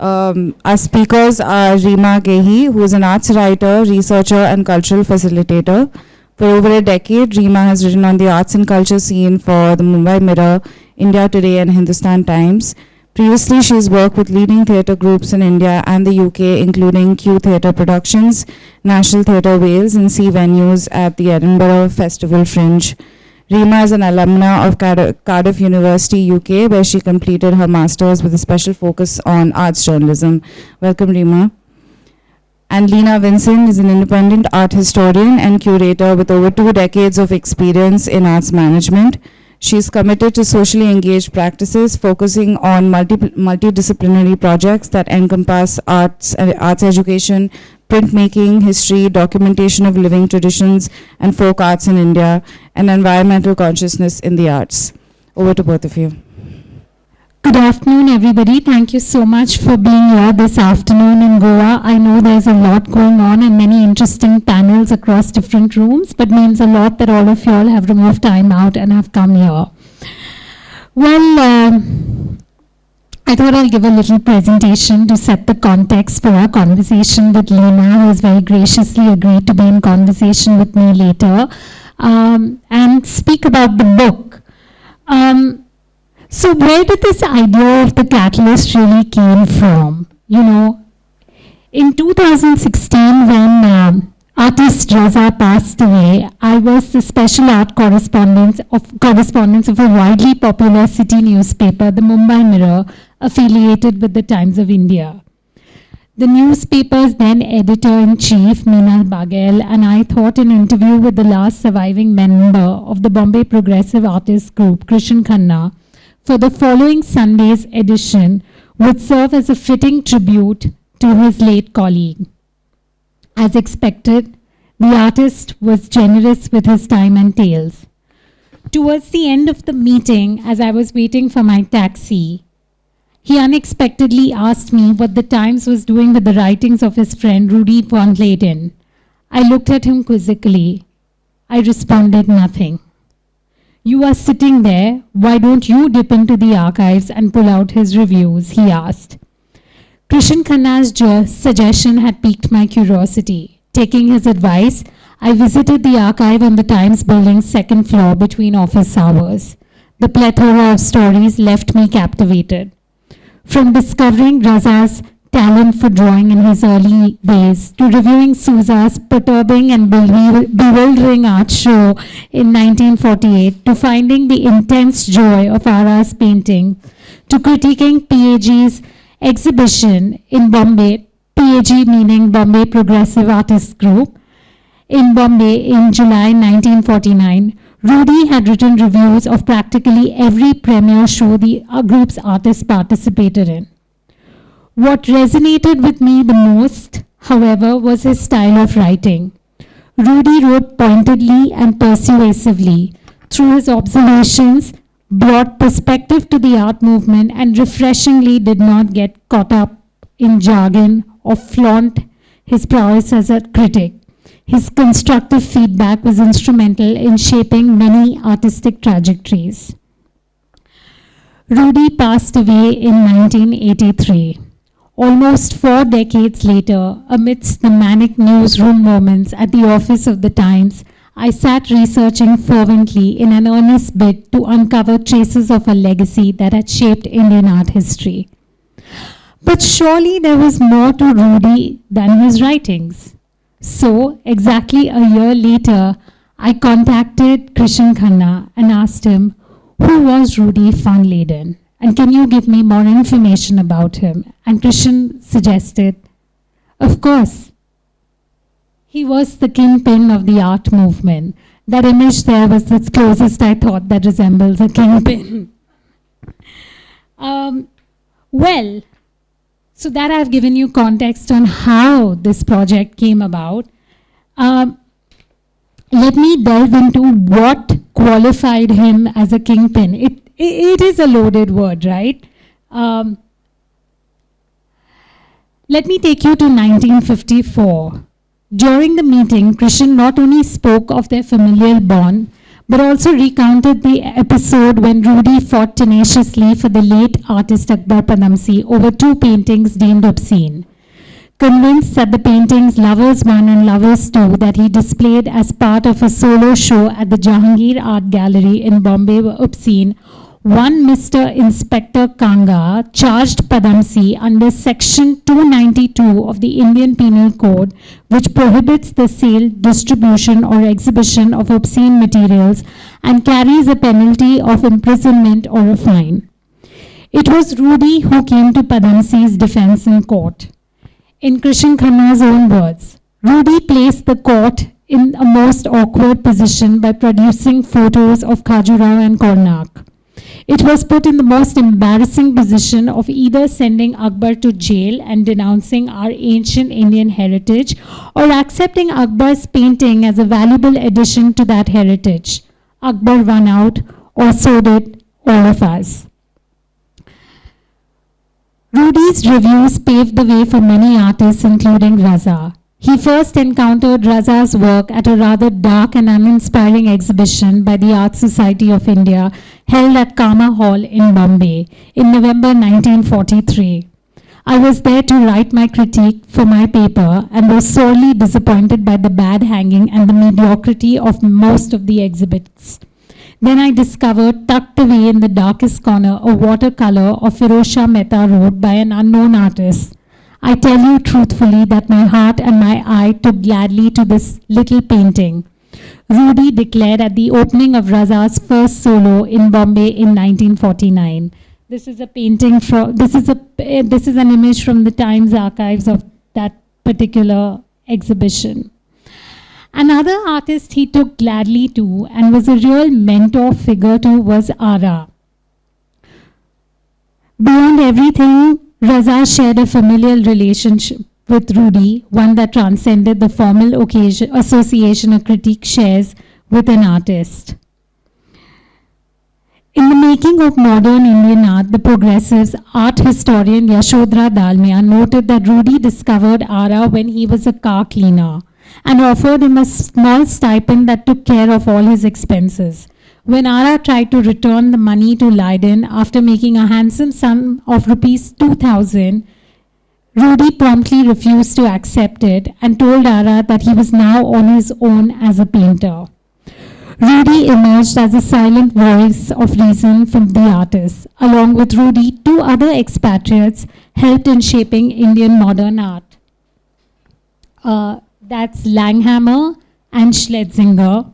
Our speakers are Reema Gehi, who is an arts writer, researcher, and cultural facilitator. For over a decade, Reema has written on the arts and culture scene for the Mumbai Mirror, India Today, and Hindustan Times. Previously, she has worked with leading theatre groups in India and the UK, including Q Theatre Productions, National Theatre Wales, and C Venues at the Edinburgh Festival Fringe. Reema is an alumna of Cardiff University, UK, where she completed her master's with a special focus on arts journalism. Welcome, Reema. And Lina Vincent is an independent art historian and curator with over 2 decades of experience in arts management. She is committed to socially engaged practices, focusing on multidisciplinary projects that encompass arts education, printmaking, history, documentation of living traditions and folk arts in India, and environmental consciousness in the arts. Over to both of you. Good afternoon, everybody. Thank you so much for being here this afternoon in Goa. I know there's a lot going on and many interesting panels across different rooms, but means a lot that all of you all have removed time out and have come here. Well, I thought I'll give a little presentation to set the context for our conversation with Lina, who has very graciously agreed to be in conversation with me later, and speak about the book. So where did this idea of the catalyst really came from? You know, in 2016, when artist Raza passed away, I was the special art correspondent of a widely popular city newspaper, the Mumbai Mirror, affiliated with the Times of India. The newspaper's then editor-in-chief, Meenal Bagel, and I thought an interview with the last surviving member of the Bombay Progressive Artists Group, Krishan Khanna, for the following Sunday's edition would serve as a fitting tribute to his late colleague. As expected, the artist was generous with his time and tales. Towards the end of the meeting, as I was waiting for my taxi, he unexpectedly asked me what the Times was doing with the writings of his friend Rudolf von Leyden. I looked at him quizzically. I responded nothing. You are sitting there, why don't you dip into the archives and pull out his reviews, he asked. Krishan Khanna's suggestion had piqued my curiosity. Taking his advice, I visited the archive on the Times building's second floor between office hours. The plethora of stories left me captivated. From discovering Raza's talent for drawing in his early days, to reviewing Sousa's perturbing and bewildering art show in 1948, to finding the intense joy of R.R.'s painting, to critiquing PAG's exhibition in Bombay, PAG meaning Bombay Progressive Artists Group, in Bombay in July 1949, Rudy had written reviews of practically every premiere show the group's artists participated in. What resonated with me the most, however, was his style of writing. Rudy wrote pointedly and persuasively. Through his observations, brought perspective to the art movement and refreshingly did not get caught up in jargon or flaunt his prowess as a critic. His constructive feedback was instrumental in shaping many artistic trajectories. Rudy passed away in 1983. Almost 4 decades later, amidst the manic newsroom moments at the office of the Times, I sat researching fervently in an earnest bid to uncover traces of a legacy that had shaped Indian art history. But surely there was more to Rudy than his writings. So, exactly a year later, I contacted Krishan Khanna and asked him, who was Rudolf von Leyden? And can you give me more information about him? And Krishan suggested, of course. He was the kingpin of the art movement. That image there was the closest I thought that resembles a kingpin. Well, so that I've given you context on how this project came about. Let me delve into what qualified him as a kingpin. It is a loaded word, right? Let me take you to 1954. During the meeting, Krishan not only spoke of their familial bond, but also recounted the episode when Rudy fought tenaciously for the late artist Akbar Padamsee over two paintings deemed obscene. Convinced that the paintings Lovers 1 and Lovers 2 that he displayed as part of a solo show at the Jahangir Art Gallery in Bombay were obscene, one Mr. Inspector Kanga charged Padamsee under Section 292 of the Indian Penal Code, which prohibits the sale, distribution, or exhibition of obscene materials and carries a penalty of imprisonment or a fine. It was Rudy who came to Padamsee's defense in court. In Krishan Khanna's own words, Rudy placed the court in a most awkward position by producing photos of Khajuraho and Karnak. It was put in the most embarrassing position of either sending Akbar to jail and denouncing our ancient Indian heritage or accepting Akbar's painting as a valuable addition to that heritage. Akbar won out, or so did all of us. Rudy's reviews paved the way for many artists, including Raza. He first encountered Raza's work at a rather dark and uninspiring exhibition by the Art Society of India held at Kama Hall in Bombay in November 1943. I was there to write my critique for my paper and was sorely disappointed by the bad hanging and the mediocrity of most of the exhibits. Then I discovered, tucked away in the darkest corner, a watercolor of Firoz Shah Mehta Road by an unknown artist. I tell you truthfully that my heart and my eye took gladly to this little painting. Rudy declared at the opening of Raza's first solo in Bombay in 1949. This is a painting from, this is an image from the Times archives of that particular exhibition. Another artist he took gladly to and was a real mentor figure to was Ara. Beyond everything, Raza shared a familial relationship with Rudy, one that transcended the formal association a critique shares with an artist. In the making of modern Indian art, the progressives, art historian Yashodhara Dalmia noted that Rudy discovered Ara when he was a car cleaner and offered him a small stipend that took care of all his expenses. When Ara tried to return the money to Leyden after making a handsome sum of rupees 2,000, Rudy promptly refused to accept it and told Ara that he was now on his own as a painter. Rudy emerged as a silent voice of reason from the artists. Along with Rudy, two other expatriates helped in shaping Indian modern art. That's Langhammer and Schletzinger,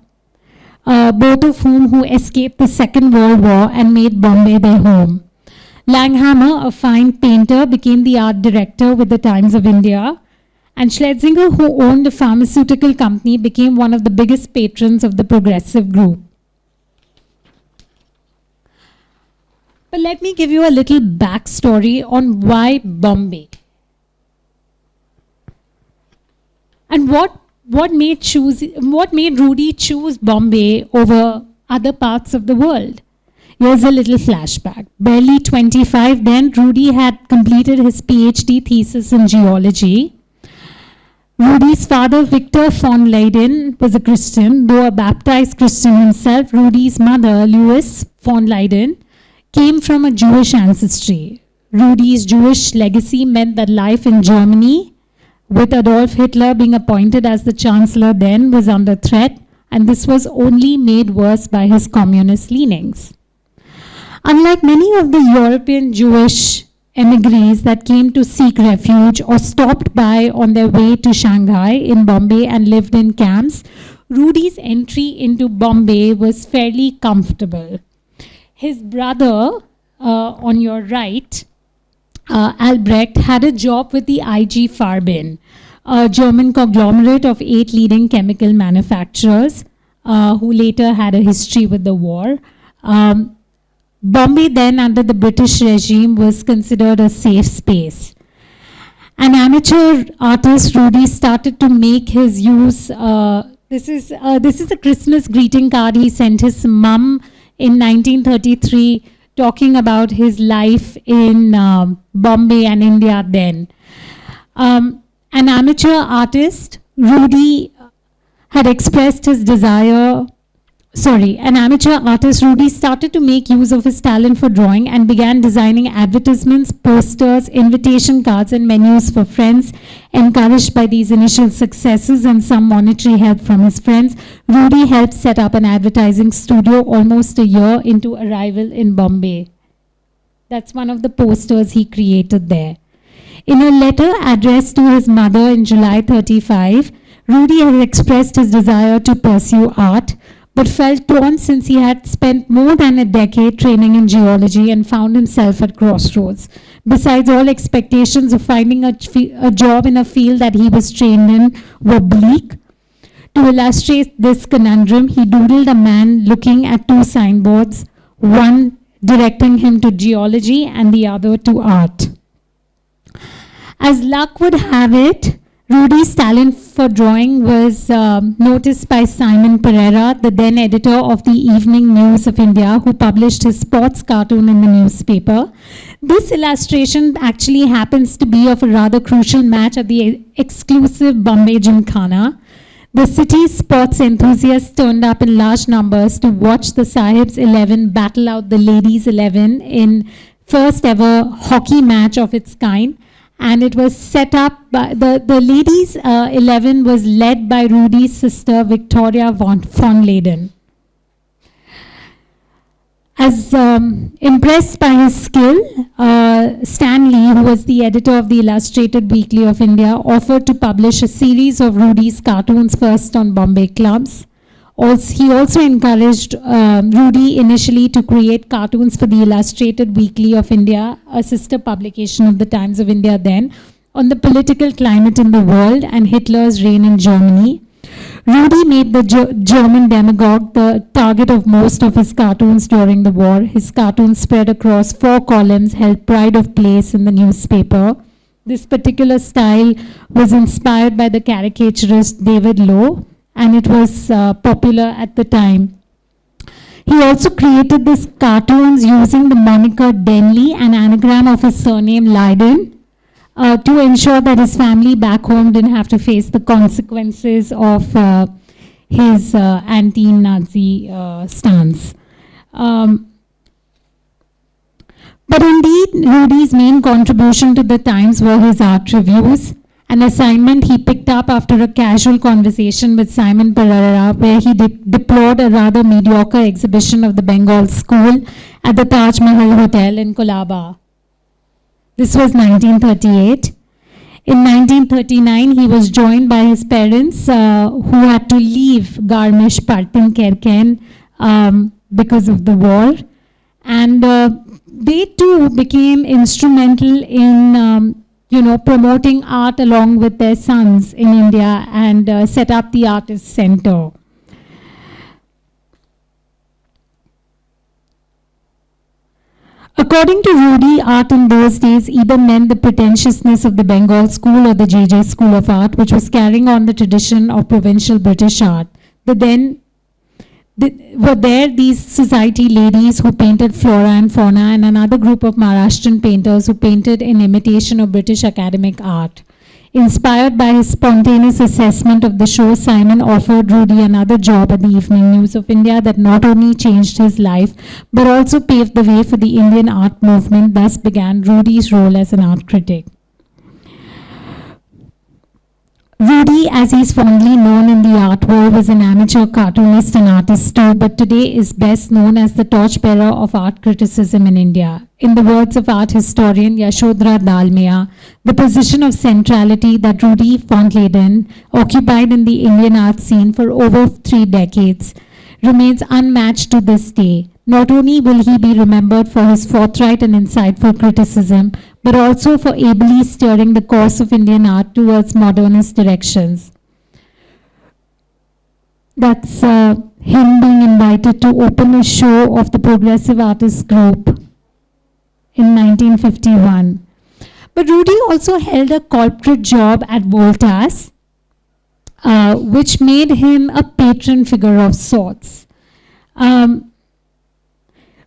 both of who escaped the Second World War and made Bombay their home. Langhammer, a fine painter, became the art director with the Times of India, and Schletzinger, who owned a pharmaceutical company, became one of the biggest patrons of the progressive group. But let me give you a little backstory on why Bombay. And what made Rudy choose Bombay over other parts of the world? Here's a little flashback. Barely 25 then, Rudy had completed his PhD thesis in geology. Rudy's father, Victor von Leyden, was a Christian. Though a baptized Christian himself, Rudy's mother, Louise von Leyden, came from a Jewish ancestry. Rudy's Jewish legacy meant that life in Germany, with Adolf Hitler being appointed as the chancellor then, was under threat, and this was only made worse by his communist leanings. Unlike many of the European Jewish emigres that came to seek refuge or stopped by on their way to Shanghai in Bombay and lived in camps, Rudy's entry into Bombay was fairly comfortable. His brother, on your right, Albrecht, had a job with the IG Farben, a German conglomerate of 8 leading chemical manufacturers who later had a history with the war. Bombay then, under the British regime, was considered a safe space. An amateur artist, Rudy, started to make his use. This is a Christmas greeting card he sent his mum in 1933, talking about his life in Bombay and India then. An amateur artist, Rudy had expressed his desire an amateur artist, Rudy started to make use of his talent for drawing and began designing advertisements, posters, invitation cards, and menus for friends. Encouraged by these initial successes and some monetary help from his friends, Rudy helped set up an advertising studio almost a year into arrival in Bombay. That's one of the posters he created there. In a letter addressed to his mother in July 35, Rudy has expressed his desire to pursue art, but felt torn since he had spent more than a decade training in geology and found himself at crossroads. Besides, all expectations of finding a job in a field that he was trained in were bleak. To illustrate this conundrum, he doodled a man looking at two signboards, one directing him to geology and the other to art. As luck would have it, Rudy's talent for drawing was noticed by Simon Pereira, the then editor of the Evening News of India, who published his sports cartoon in the newspaper. This illustration actually happens to be of a rather crucial match at the exclusive Bombay Gymkhana. The city's sports enthusiasts turned up in large numbers to watch the Sahib's 11 battle out the ladies' 11 in first ever hockey match of its kind. And it was set up by the ladies' 11 was led by Rudy's sister Victoria von Leyden. As impressed by his skill, Stan Lee, who was the editor of the Illustrated Weekly of India, offered to publish a series of Rudy's cartoons first on Bombay clubs. He also encouraged Rudy initially to create cartoons for the Illustrated Weekly of India, a sister publication of the Times of India then, on the political climate in the world and Hitler's reign in Germany. Rudy made the German demagogue the target of most of his cartoons during the war. His cartoons spread across 4 columns, held pride of place in the newspaper. This particular style was inspired by the caricaturist David Lowe, and it was popular at the time. He also created these cartoons using the moniker Denley, an anagram of his surname Leyden, to ensure that his family back home didn't have to face the consequences of his anti-Nazi stance. But indeed, Rudy's main contribution to the Times were his art reviews, an assignment he picked up after a casual conversation with Simon Pereira, where he deplored a rather mediocre exhibition of the Bengal School at the Taj Mahal Hotel in Colaba. This was 1938. In 1939, he was joined by his parents who had to leave Garmisch Partenkirchen because of the war. And they too became instrumental in promoting art along with their sons in India and set up the Artist Center. According to Rudy, art in those days either meant the pretentiousness of the Bengal School or the JJ School of Art, which was carrying on the tradition of provincial British art. Were there these society ladies who painted flora and fauna, and another group of Maharashtrian painters who painted in imitation of British academic art. Inspired by his spontaneous assessment of the show, Simon offered Rudy another job at the Evening News of India that not only changed his life, but also paved the way for the Indian art movement. Thus began Rudy's role as an art critic. Rudy, as he is fondly known in the art world, was an amateur cartoonist and artist too, but today is best known as the torchbearer of art criticism in India. In the words of art historian Yashodhara Dalmia, the position of centrality that Rudolf von Leyden occupied in the Indian art scene for over 3 decades remains unmatched to this day. Not only will he be remembered for his forthright and insightful criticism, but also for ably steering the course of Indian art towards modernist directions. That's him being invited to open a show of the Progressive Artists Group in 1951. But Rudy also held a corporate job at Voltas, which made him a patron figure of sorts.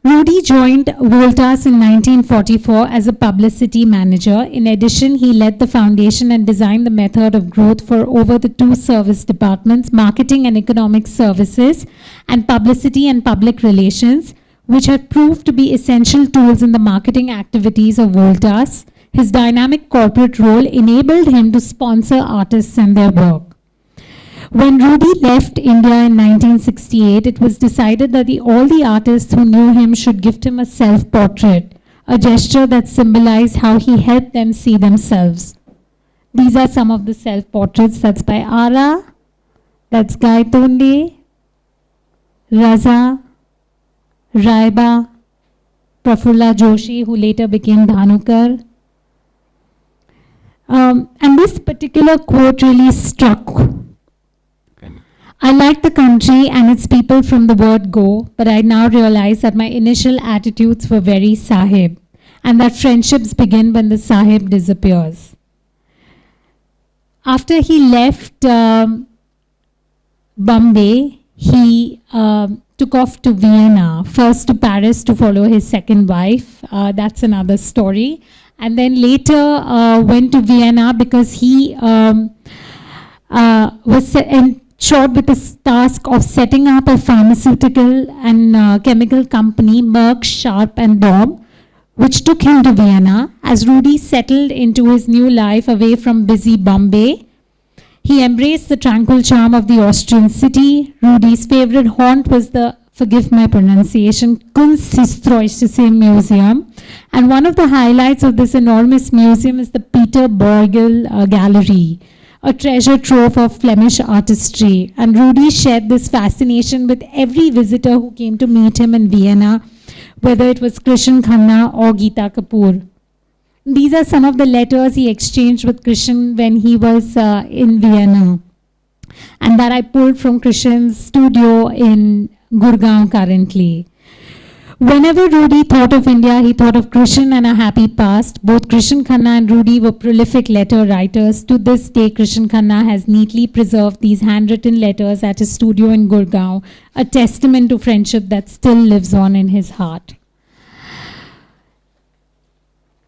Rudy joined Voltas in 1944 as a publicity manager. In addition, he led the foundation and designed the method of growth for over the two service departments, marketing and economic services, and publicity and public relations, which have proved to be essential tools in the marketing activities of Voltas. His dynamic corporate role enabled him to sponsor artists and their work. When Rudy left India in 1968, it was decided that all the artists who knew him should gift him a self-portrait, a gesture that symbolized how he helped them see themselves. These are some of the self-portraits. That's by Ara, that's Gaitonde, Raza, Raiba, Prafulla Joshi, who later became Dhanukar. And this particular quote really struck. I like the country and its people from the word go, but I now realize that my initial attitudes were very Sahib, and that friendships begin when the Sahib disappears. After he left Bombay, he took off to Vienna, first to Paris to follow his second wife. That's another story. And then later went to Vienna because he was short with the task of setting up a pharmaceutical and chemical company, Merck, Sharp and Daub, which took him to Vienna. As Rudy settled into his new life away from busy Bombay, he embraced the tranquil charm of the Austrian city. Rudy's favorite haunt was the, forgive my pronunciation, Kunsthistorische Museum. And one of the highlights of this enormous museum is the Peter Bruegel Gallery, a treasure trove of Flemish artistry. And Rudy shared this fascination with every visitor who came to meet him in Vienna, whether it was Krishan Khanna or Geeta Kapoor. These are some of the letters he exchanged with Krishan when he was in Vienna, and that I pulled from Krishan's studio in Gurgaon currently. Whenever Rudy thought of India, he thought of Krishan and a happy past. Both Krishan Khanna and Rudy were prolific letter writers. To this day, Krishan Khanna has neatly preserved these handwritten letters at his studio in Gurgaon, a testament to friendship that still lives on in his heart.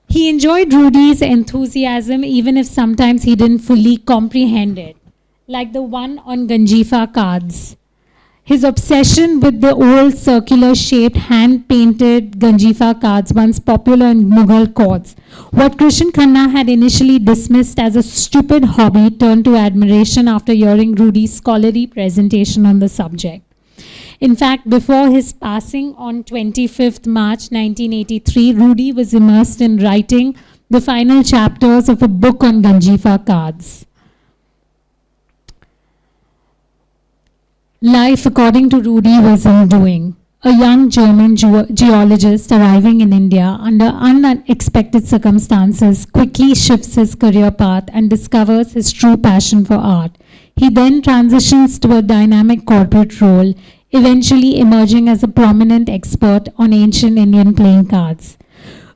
He enjoyed Rudy's enthusiasm even if sometimes he didn't fully comprehend it, like the one on Ganjifa cards. His obsession with the old circular-shaped, hand-painted Ganjifa cards, once popular in Mughal courts. What Krishan Khanna had initially dismissed as a stupid hobby turned to admiration after hearing Rudy's scholarly presentation on the subject. In fact, before his passing on 25th March 1983, Rudy was immersed in writing the final chapters of a book on Ganjifa cards. Life, according to Rudy, was in doing. A young German geologist arriving in India under unexpected circumstances quickly shifts his career path and discovers his true passion for art. He then transitions to a dynamic corporate role, eventually emerging as a prominent expert on ancient Indian playing cards.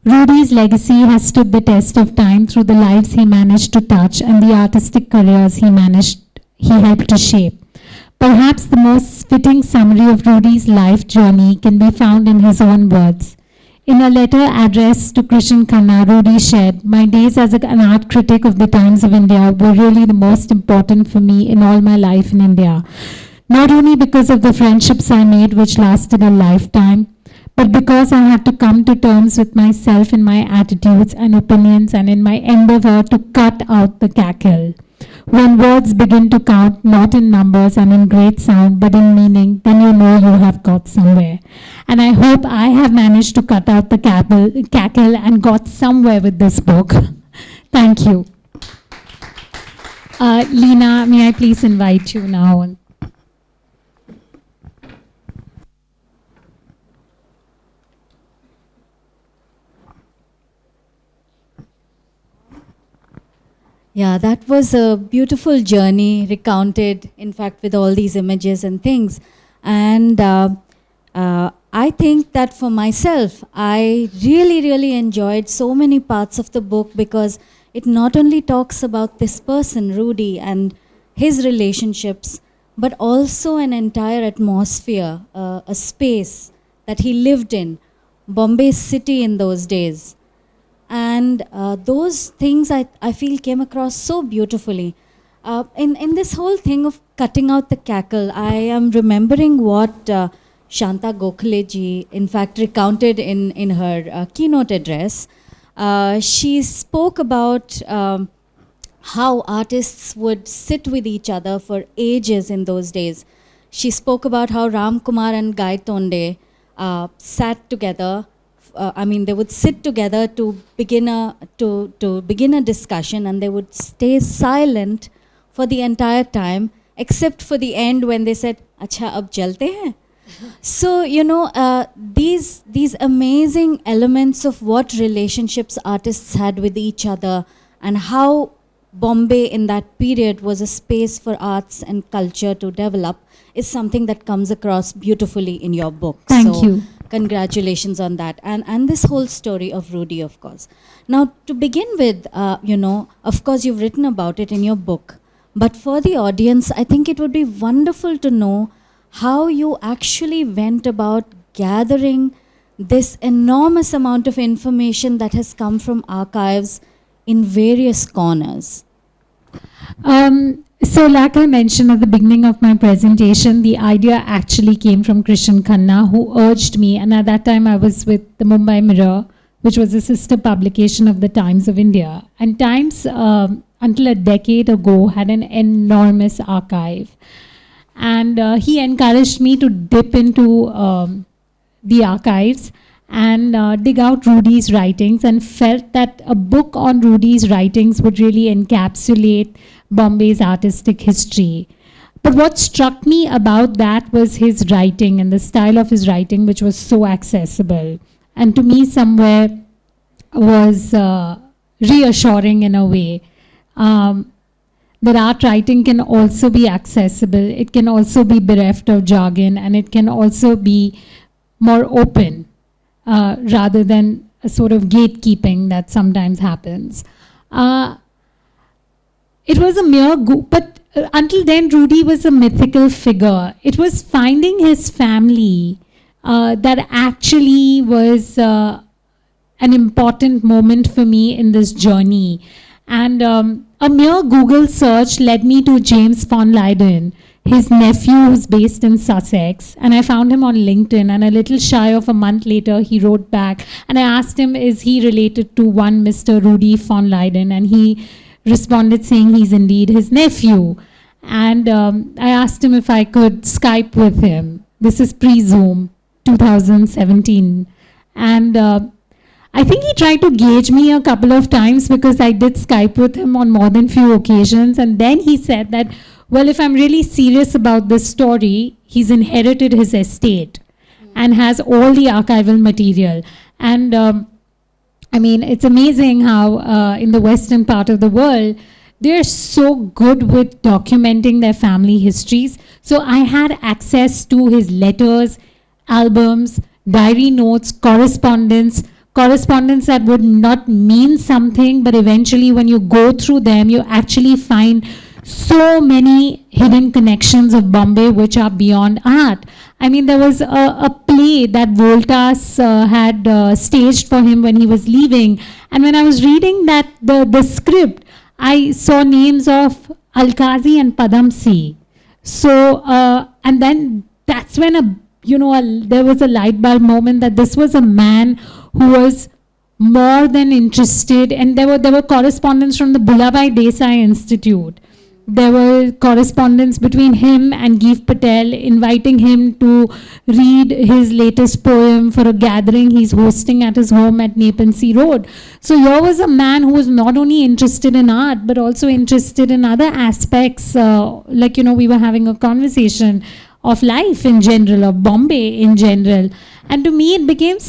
Rudy's legacy has stood the test of time through the lives he managed to touch and the artistic careers he helped to shape. Perhaps the most fitting summary of Rudy's life journey can be found in his own words. In a letter addressed to Krishan Khanna, Rudy shared, "My days as an art critic of the Times of India were really the most important for me in all my life in India. Not only because of the friendships I made, which lasted a lifetime, but because I had to come to terms with myself in my attitudes and opinions and in my endeavor to cut out the cackle. When words begin to count not in numbers and in great sound, but in meaning, then you know you have got somewhere. And I hope I have managed to cut out the cackle and got somewhere with this book." Thank you. Lina, may I please invite you now? Yeah, that was a beautiful journey recounted, in fact, with all these images and things. And I think that for myself, I really enjoyed so many parts of the book because it not only talks about this person, Rudy, and his relationships, but also an entire atmosphere, a space that he lived in, Bombay city in those days. And those things I feel came across so beautifully. In this whole thing of cutting out the cackle, I am remembering what Shanta Gokhale ji, in fact, recounted in her keynote address. She spoke about how artists would sit with each other for ages in those days. She spoke about how Ram Kumar and Gai Tonde sat together. They would sit together to begin a discussion, and they would stay silent for the entire time, except for the end when they said, "Acha, ab chalte hain." So, these amazing elements of what relationships artists had with each other, and how Bombay in that period was a space for arts and culture to develop, is something that comes across beautifully in your book. Thank you. Congratulations on that. And this whole story of Rudy, of course. Now, to begin with, of course, you've written about it in your book. But for the audience, I think it would be wonderful to know how you actually went about gathering this enormous amount of information that has come from archives in various corners. So like I mentioned at the beginning of my presentation, the idea actually came from Krishan Khanna, who urged me, and at that time I was with the Mumbai Mirror, which was a sister publication of the Times of India. And Times, until a decade ago, had an enormous archive. And he encouraged me to dip into the archives and dig out Rudy's writings, and felt that a book on Rudy's writings would really encapsulate Bombay's artistic history. But what struck me about that was his writing and the style of his writing, which was so accessible. And to me, somewhere was reassuring in a way. That art writing can also be accessible, it can also be bereft of jargon, and it can also be more open rather than a sort of gatekeeping that sometimes happens. It was a mere but until then Rudy was a mythical figure. It was finding his family that actually was an important moment for me in this journey. And a mere Google search led me to James von Leyden, his nephew who's based in Sussex. And I found him on LinkedIn, and a little shy of a month later, he wrote back. And I asked him, is he related to one Mr. Rudy von Leyden? And he responded saying he's indeed his nephew. And I asked him if I could Skype with him. This is pre-Zoom, 2017. And I think he tried to gauge me a couple of times, because I did Skype with him on more than few occasions. And then he said that, well, if I'm really serious about this story, he's inherited his estate and has all the archival material. And it's amazing how in the western part of the world, they're so good with documenting their family histories. So I had access to his letters, albums, diary notes, correspondence that would not mean something, but eventually when you go through them, you actually find so many hidden connections of Bombay which are beyond art. I mean, there was a play that Voltas had staged for him when he was leaving. And when I was reading that, the script, I saw names of Alkazi and Padamsi. So, and then that's when there was a light bulb moment that this was a man who was more than interested, and there were correspondence from the Bhulabhai Desai Institute. There were correspondence between him and Gieve Patel, inviting him to read his latest poem for a gathering he's hosting at his home at Nepean Road. So here was a man who was not only interested in art, but also interested in other aspects, we were having a conversation of life in general, of Bombay in general. And to me, it became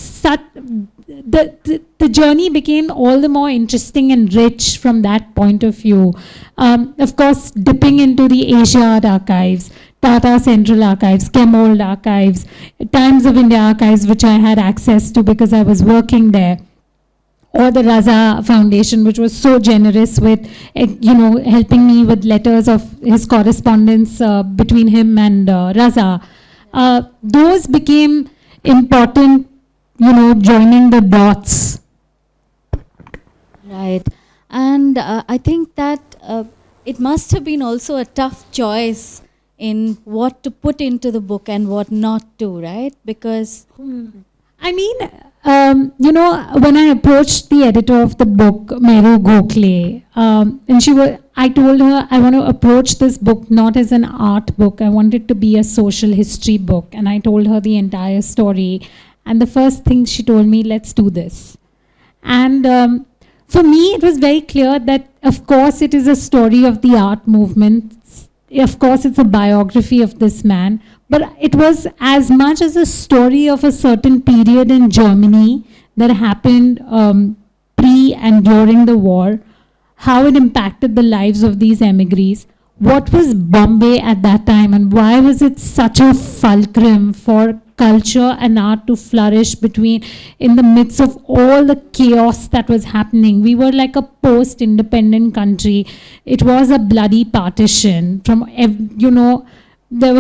the journey became all the more interesting and rich from that point of view. Of course, dipping into the Asia Art Archives, Tata Central Archives, Chemold Archives, Times of India Archives, which I had access to because I was working there, or the Raza Foundation, which was so generous with, helping me with letters of his correspondence between him and Raza. Those became important, joining the dots. Right. And I think that it must have been also a tough choice in what to put into the book and what not to, right? Because I mean, when I approached the editor of the book, Meru Gokhale, and I told her I want to approach this book not as an art book. I want it to be a social history book. And I told her the entire story. And the first thing she told me, let's do this. And for me, it was very clear that, of course, it is a story of the art movement. Of course, it's a biography of this man. But it was as much as a story of a certain period in Germany that happened pre and during the war, how it impacted the lives of these emigres. What was Bombay at that time, and why was it such a fulcrum for culture and art to flourish in the midst of all the chaos that was happening? We were like a post-independent country. It was a bloody partition. There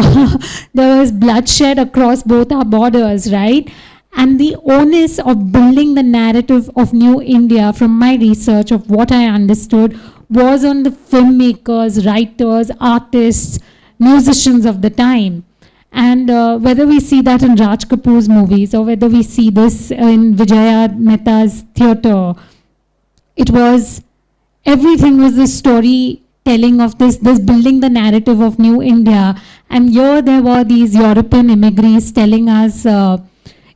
was bloodshed across both our borders, right? And the onus of building the narrative of New India, from my research of what I understood, was on the filmmakers, writers, artists, musicians of the time. And whether we see that in Raj Kapoor's movies or whether we see this in Vijaya Mehta's theatre, everything was the story telling of this building the narrative of New India. And here there were these European immigrants telling us,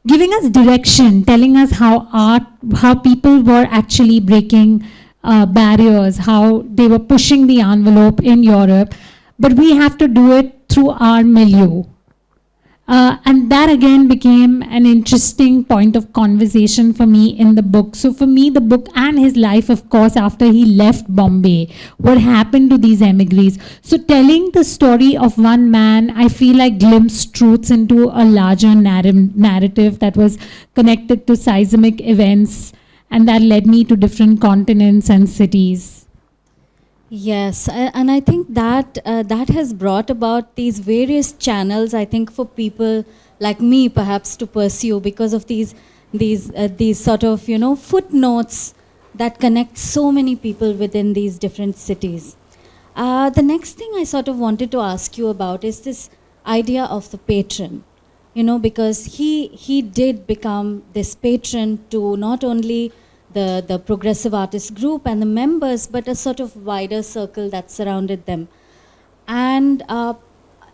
giving us direction, telling us how people were actually breaking barriers, how they were pushing the envelope in Europe. But we have to do it through our milieu. And that again became an interesting point of conversation for me in the book. So for me, the book and his life, of course, after he left Bombay, what happened to these emigres. So telling the story of one man, I feel like glimpsed truths into a larger narrative that was connected to seismic events, and that led me to different continents and cities. yes, and I think that that has brought about these various channels, I think, for people like me perhaps to pursue, because of these sort of footnotes that connect so many people within these different cities. The next thing I sort of wanted to ask you about is this idea of the patron, because he did become this patron to not only the progressive artist group and the members, but a sort of wider circle that surrounded them. And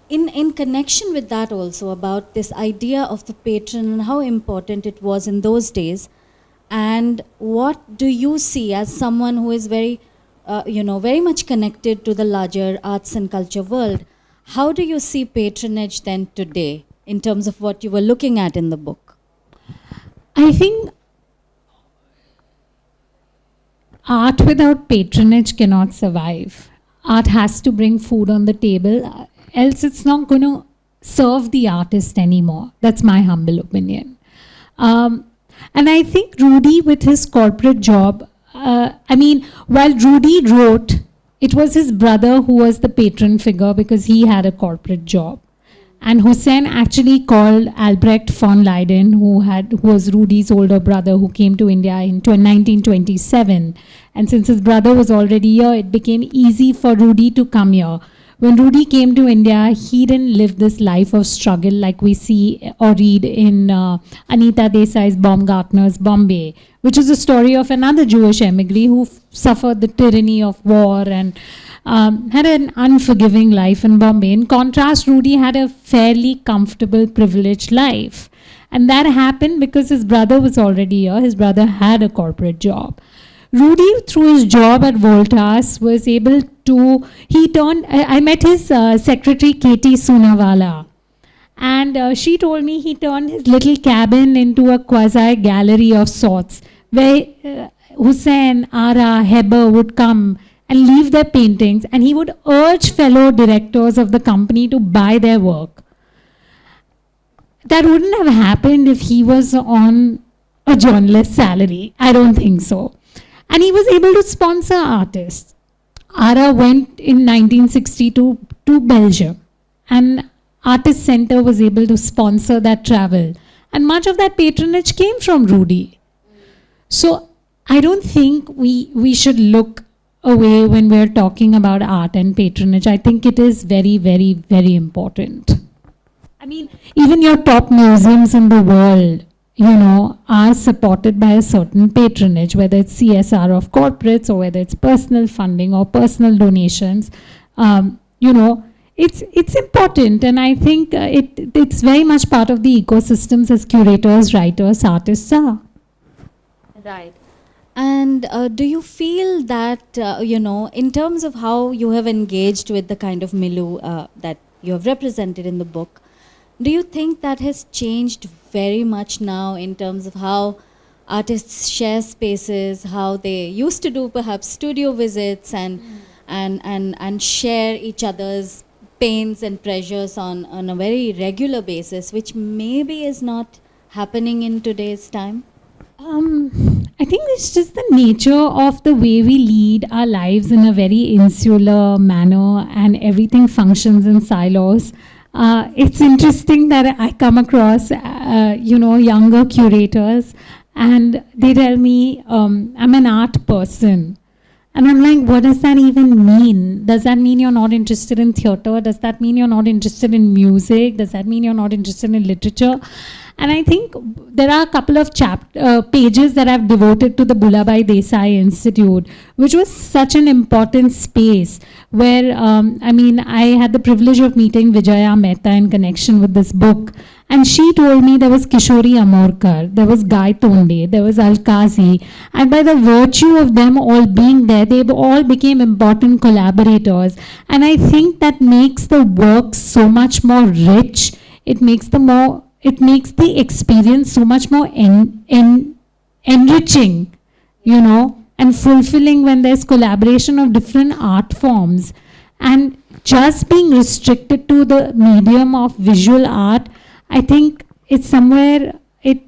in connection with that also, about this idea of the patron and how important it was in those days, and what do you see as someone who is very much connected to the larger arts and culture world? How do you see patronage then today in terms of what you were looking at in the book? I think art without patronage cannot survive. Art has to bring food on the table, else it's not going to serve the artist anymore. That's my humble opinion. And I think Rudy, with his corporate job, while Rudy wrote, it was his brother who was the patron figure because he had a corporate job. And Hussein actually called Albrecht von Leyden, who was Rudy's older brother, who came to India in 1927. And since his brother was already here, it became easy for Rudy to come here. When Rudy came to India, he didn't live this life of struggle like we see or read in Anita Desai's Baumgartner's Bombay, which is a story of another Jewish emigre who suffered the tyranny of war and had an unforgiving life in Bombay. In contrast, Rudy had a fairly comfortable, privileged life. And that happened because his brother was already here. His brother had a corporate job. Rudy, through his job at Voltas, was able to, I met his secretary, Katie Soonawala. And she told me he turned his little cabin into a quasi-gallery of sorts, where Hussein, Ara, Heber would come and leave their paintings, and he would urge fellow directors of the company to buy their work. That wouldn't have happened if he was on a journalist's salary. I don't think so. And he was able to sponsor artists. Ara went in 1962 to Belgium, and Artist Center was able to sponsor that travel. And much of that patronage came from Rudy. So I don't think we should look away when we're talking about art and patronage. I think it is very, very, very important. I mean, even your top museums in the world, are supported by a certain patronage, whether it's CSR of corporates or whether it's personal funding or personal donations. It's important, and I think it's very much part of the ecosystems as curators, writers, artists are. Right. And do you feel that, in terms of how you have engaged with the kind of milieu that you have represented in the book, do you think that has changed very much now in terms of how artists share spaces, how they used to do perhaps studio visits and share each other's pains and pressures on a very regular basis, which maybe is not happening in today's time? I think it's just the nature of the way we lead our lives in a very insular manner, and everything functions in silos. It's interesting that I come across, younger curators, and they tell me, I'm an art person. And I'm like, what does that even mean? Does that mean you're not interested in theater? Does that mean you're not interested in music? Does that mean you're not interested in literature? And I think there are a couple of pages that I've devoted to the Bhulabhai Desai Institute, which was such an important space where, I had the privilege of meeting Vijaya Mehta in connection with this book. And she told me there was Kishori Amorkar, there was Guy Tonde, there was Alkazi. And by the virtue of them all being there, they all became important collaborators. And I think that makes the work so much more rich. It makes the experience so much more enriching, and fulfilling when there's collaboration of different art forms. And just being restricted to the medium of visual art, I think it's somewhere, to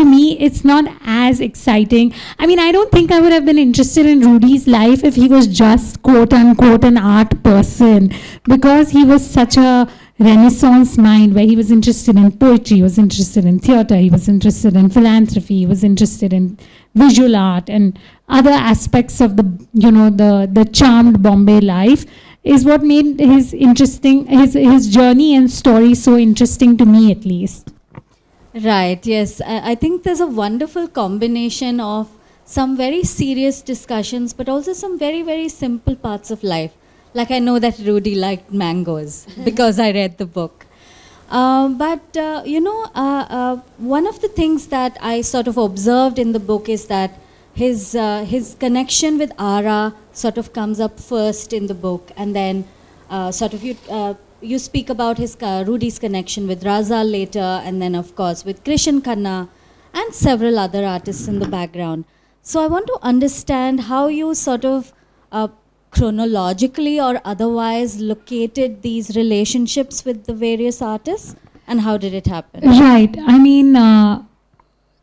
me, it's not as exciting. I mean, I don't think I would have been interested in Rudy's life if he was just, quote unquote, an art person, because he was such a Renaissance mind where he was interested in poetry, he was interested in theater, he was interested in philanthropy, he was interested in visual art and other aspects of the charmed Bombay life, is what made his journey and story so interesting to me, at least. Right, yes. I think there's a wonderful combination of some very serious discussions, but also some very, very simple parts of life. Like, I know that Rudy liked mangoes because I read the book. But one of the things that I sort of observed in the book is that his connection with Ara sort of comes up first in the book, and then you speak about Rudy's connection with Raza later, and then of course with Krishan Khanna and several other artists in the background. So I want to understand how you sort of chronologically or otherwise located these relationships with the various artists, and how did it happen? Right. I mean,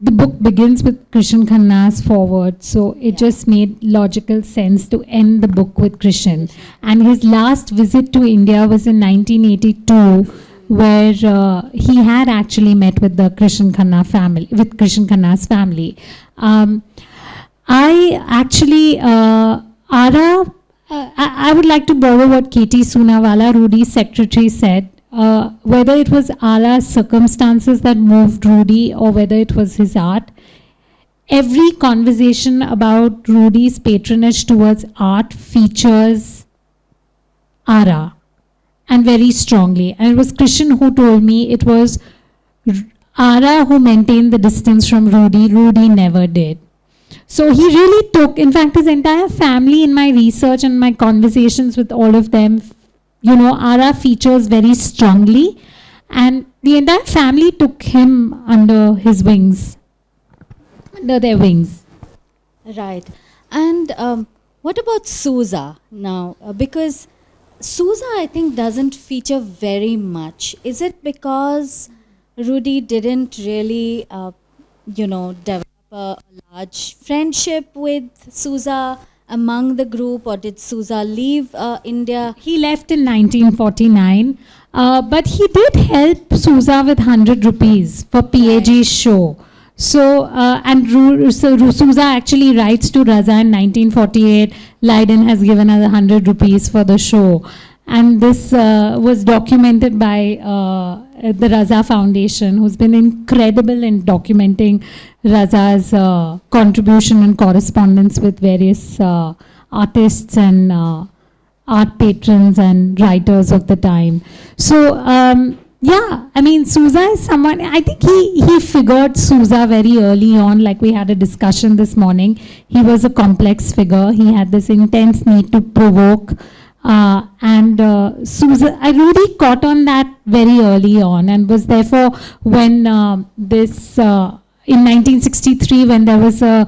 the book begins with Krishan Khanna's foreword, so it just made logical sense to end the book with Krishan. And his last visit to India was in 1982, where he had actually met with the Krishan Khanna family, with Krishan Khanna's family. I would like to borrow what Katie Soonawala, Rudy's secretary, said. Whether it was Ara's circumstances that moved Rudy or whether it was his art, every conversation about Rudy's patronage towards art features Ara, and very strongly. And it was Krishan who told me it was Ara who maintained the distance from Rudy. Rudy never did. So he really took, in fact, his entire family, in my research and my conversations with all of them, Ara features very strongly, and the entire family took him under their wings. Right. And what about Sousa now? Because Sousa, I think, doesn't feature very much. Is it because Rudy didn't really, develop a large friendship with Sousa among the group, or did Sousa leave India? He left in 1949, but he did help Sousa with 100 rupees for PAG's show. So, Sousa actually writes to Raza in 1948, Leyden has given us 100 rupees for the show. And this was documented by the Raza Foundation, who's been incredible in documenting Raza's contribution and correspondence with various artists and art patrons and writers of the time. So, yeah, I mean, Sousa is someone, I think he figured Sousa very early on, like we had a discussion this morning. He was a complex figure. He had this intense need to provoke. And Sousa, I really caught on that very early on, and was therefore when in 1963, when there was a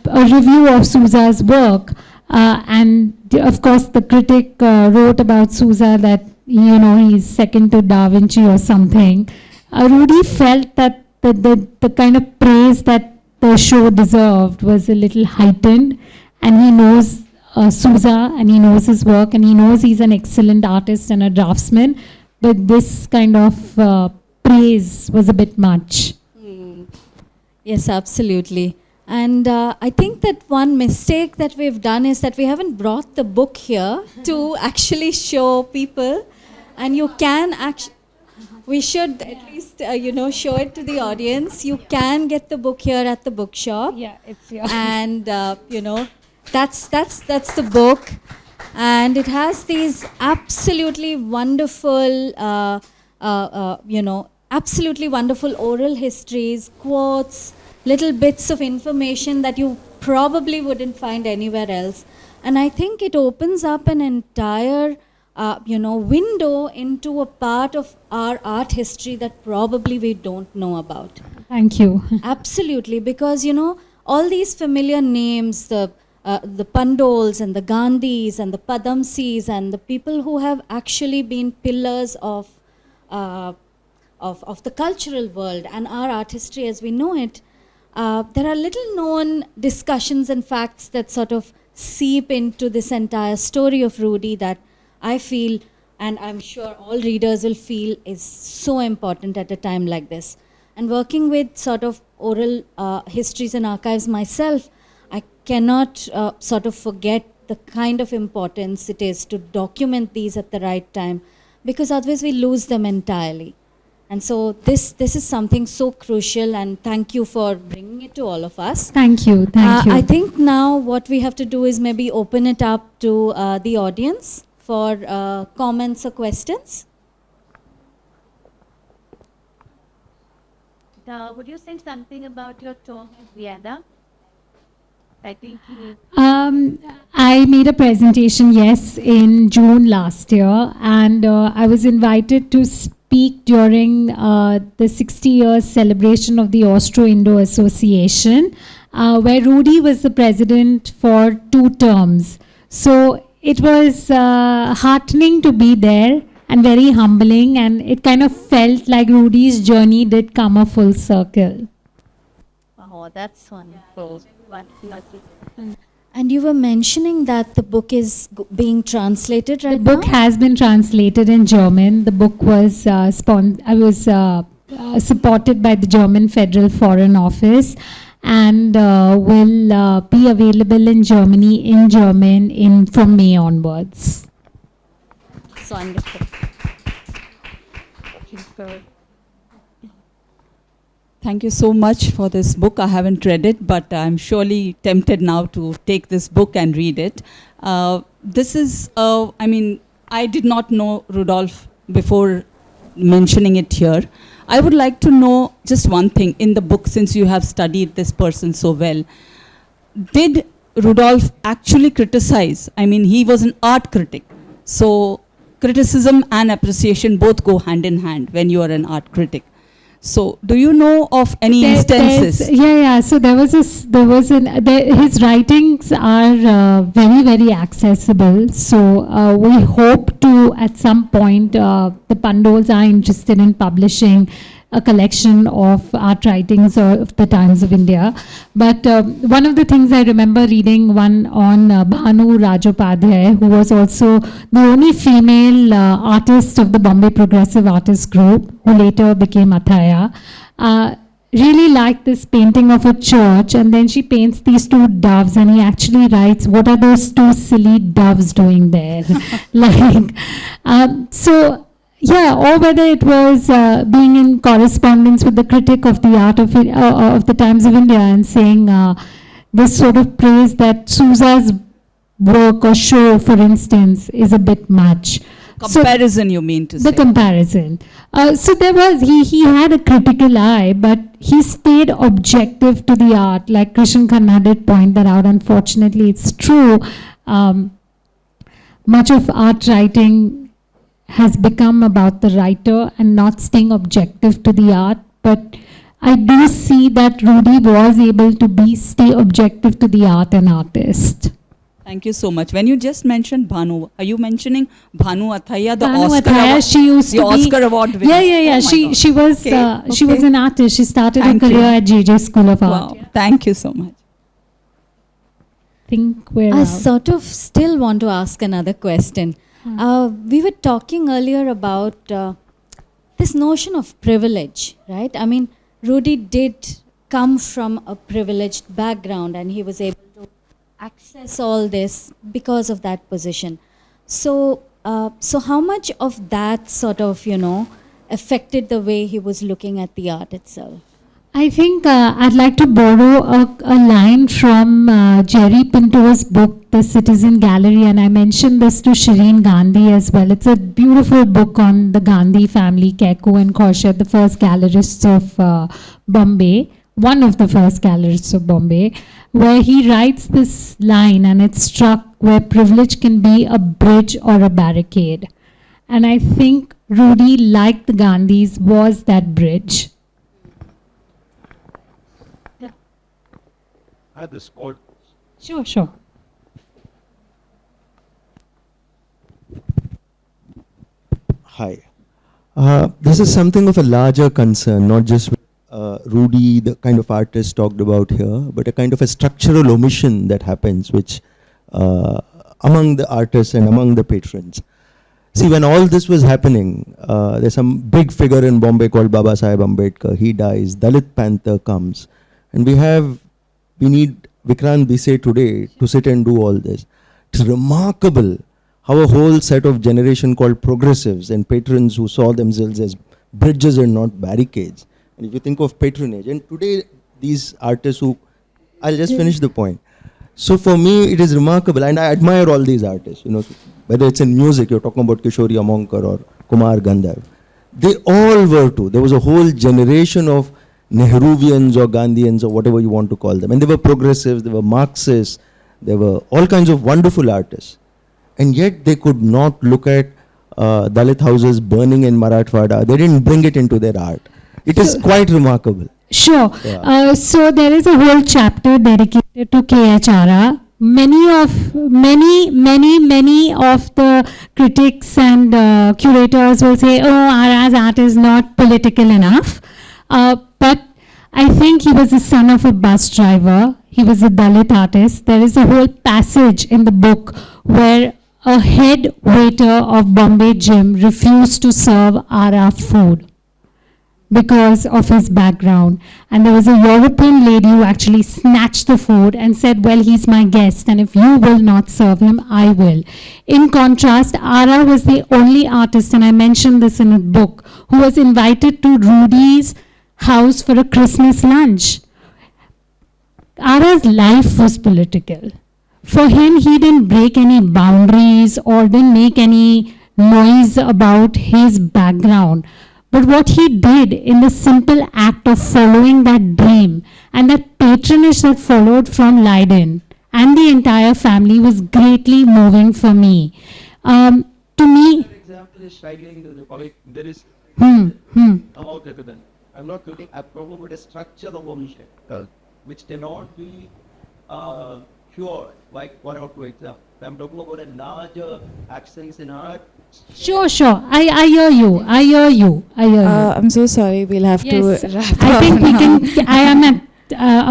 review of Sousa's work, and of course the critic wrote about Sousa that, you know, he's second to Da Vinci or something. Rudy felt that the kind of praise that the show deserved was a little heightened, and he knows Sousa, and he knows his work, and he knows he's an excellent artist and a draftsman, but this kind of praise was a bit much. Yes, absolutely. And I think that one mistake that we've done is that we haven't brought the book here to actually show people. And you can actually, we should at least, show it to the audience. You can get the book here at the bookshop. Yeah, it's here. And, that's the book. And it has these absolutely wonderful, absolutely wonderful oral histories, quotes, little bits of information that you probably wouldn't find anywhere else. And I think it opens up an entire, window into a part of our art history that probably we don't know about. Thank you. Absolutely, because, all these familiar names, the Pandols and the Gandhis and the Padamsis and the people who have actually been pillars of the cultural world and our art history as we know it, there are little known discussions and facts that sort of seep into this entire story of Rudy that I feel, and I'm sure all readers will feel, is so important at a time like this. And working with sort of oral histories and archives myself, I cannot sort of forget the kind of importance it is to document these at the right time, because otherwise we lose them entirely. And so this is something so crucial, and thank you for bringing it to all of us. Thank you, thank you. I think now what we have to do is maybe open it up to the audience for comments or questions. Would you say something about your talk in Vienna? I think I made a presentation, yes, in June last year, and I was invited to speak during the 60 years celebration of the Austro-Indo Association, where Rudy was the president for 2 terms. So it was heartening to be there and very humbling, and it kind of felt like Rudy's journey did come a full circle. oh, that's wonderful. And you were mentioning that the book is being translated right now? The book has been translated in German. The book was supported by the German Federal Foreign Office, and will be available in Germany in German from May onwards. It's wonderful. Thank you so much for this book. I haven't read it, but I'm surely tempted now to take this book and read it. This is, I did not know Rudolf before mentioning it here. I would like to know just one thing in the book, since you have studied this person so well. Did Rudolf actually criticize? I mean, he was an art critic. So criticism and appreciation both go hand in hand when you are an art critic. So, do you know of any instances? So his writings are very, very accessible. So we hope to, at some point, the Pandols are interested in publishing a collection of art writings of the Times of India. But one of the things I remember reading one on Bhanu Rajopadhyay, who was also the only female artist of the Bombay Progressive Artist Group, who later became Athaya. Really liked this painting of a church, and then she paints these two doves, and he actually writes, what are those two silly doves doing there? Like, so yeah, or whether it was being in correspondence with the critic of the art of the Times of India and saying this sort of praise that Sousa's work or show, for instance, is a bit much. Comparison, you mean to say? The comparison. So there was, he had a critical eye, but he stayed objective to the art. Like Krishan Khanna did point that out. Unfortunately, it's true. Much of art writing has become about the writer and not staying objective to the art. But I do see that Rudy was able to stay objective to the art and artist. Thank you so much. When you just mentioned Bhanu, are you mentioning Bhanu Athaya, the Bhanu Oscar Athaya, award, she used the to be, Oscar award winner? Yeah. Oh my God. She was she was an artist. She started Thank her career you. at JJ School of Art. Wow. Thank you so much. Think we're I out. sort of still want to ask another question. We were talking earlier about this notion of privilege, right? I mean, Rudy did come from a privileged background, and he was able to access all this because of that position. So, so how much of that sort of, affected the way he was looking at the art itself? I think I'd like to borrow a line from Jerry Pinto's book, The Citizen Gallery, and I mentioned this to Shireen Gandhi as well. It's a beautiful book on the Gandhi family, Keiko and Khorshid, the first gallerists of Bombay, one of the first gallerists of Bombay, where he writes this line, and it's struck, where privilege can be a bridge or a barricade. And I think Rudy, like the Gandhis, was that bridge. I had this quote. Sure. Hi. This is something of a larger concern, not just Rudy, the kind of artist talked about here, but a kind of a structural omission that happens, which among the artists and among the patrons. See, when all this was happening, there's some big figure in Bombay called Baba Saheb Ambedkar. He dies, Dalit Panther comes, and we need Vikrant Bise today to sit and do all this. It's remarkable how a whole set of generation called progressives and patrons who saw themselves as bridges and not barricades. And if you think of patronage, and today these artists who, I'll just finish the point. So for me, it is remarkable, and I admire all these artists, whether it's in music, you're talking about Kishori Amonkar or Kumar Gandharv. They all were too. There was a whole generation of Nehruvians or Gandhians or whatever you want to call them. And they were progressives, they were Marxists, there were all kinds of wonderful artists. And yet they could not look at Dalit houses burning in Marathwada. They didn't bring it into their art. It is quite remarkable. Sure. Yeah. So there is a whole chapter dedicated to KHRA. Many of the critics and curators will say, oh, Ara's art is not political enough. But I think he was the son of a bus driver. He was a Dalit artist. There is a whole passage in the book where a head waiter of Bombay Gym refused to serve Ara food because of his background. And there was a European lady who actually snatched the food and said, well, he's my guest, and if you will not serve him, I will. In contrast, Ara was the only artist, and I mentioned this in a book, who was invited to Rudy's house for a Christmas lunch. Ara's life was political. For him, he didn't break any boundaries or didn't make any noise about his background. But what he did in the simple act of following that dream and that patronage that followed from Leyden and the entire family was greatly moving for me. To me, Another example is striking to the point. There is about evidence. I'm not quoting. I'm talking about a structure of omission, which cannot be pure, like 1 or 2 examples. I'm talking about a larger actions in art. Sure, sure. I hear you. I hear you. I hear you. I'm so sorry. We'll have Yes, to wrap I up think we now. can. I am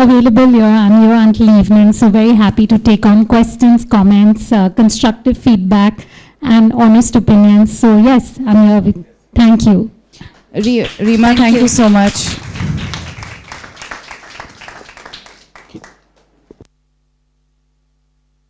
available here. I'm here until evening, so very happy to take on questions, comments, constructive feedback, and honest opinions. So yes, I'm here. Thank you. Reema, thank you so much.